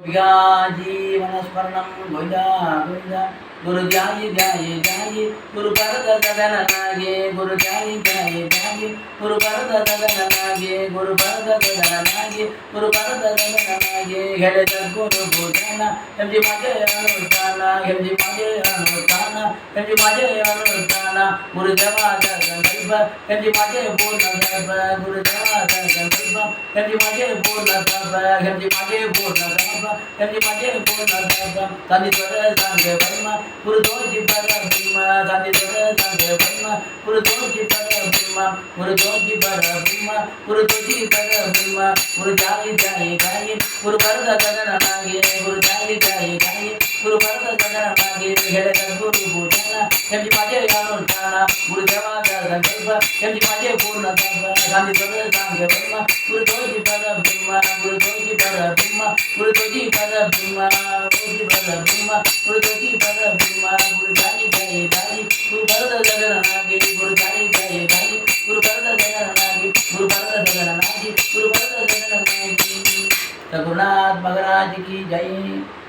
जीवन स्मरणं गोविंदा गोविंदा गुरु ध्याये ध्याये ध्याये गुरु भरत गगन नागे गुरु ध्याये ध्याये ध्याये गुरु भरत गगन नागे गुरु भरत गगन नागे गुरु भरत गगन नागे हेले गुरु भूषण हेमजी माझे अनुष्ठान हेमजी माझे अनुष्ठान हेमजी माझे अनुष्ठान गुरु देवाचा संकल्प हेमजी माझे पूर्ण सर्व गुरु देवाचा संकल्प हेमजी माझे पूर्ण सर्व हेमजी माझे पूर्ण सर्व हेमजी माझे पूर्ण सर्व कांदी स्वर सांगे ब्रह्म गुरु दोषी पर ब्रह्म कांदी स्वर सांगे ब्रह्म गुरु दोषी पर ब्रह्म गुरु दोषी पर ब्रह्म गुरु दोषी पर ब्रह्म गुरु जाई जाई जाई गुरु भरत गगन नागे गुरु जाई जाई जाई गुरु भरत गगन नागे हेले गुरु भूषण हेमजी माझे अनुष्ठान गुरु देवाचा संकल्प हेमजी माझे पूर्ण सर्व कांदी स्वर सांगे ब्रह्म गुरु दोषी पर ब्रह्म गुरु दोषी पर ब्रह्म गुरु दोषी पर ब्रह्म दोषी पर ब्रह्म गुरु दोषी पर ब्रह्म गुरु जाई जाई जाई गुरु भरत गगन नागे गुरु जाई जाई जाई गुरु भरत गगन नागे गुरु भरत गगन नागे गुरु भरत गगन नागे। सद्गुरुनाथ महाराज की जय।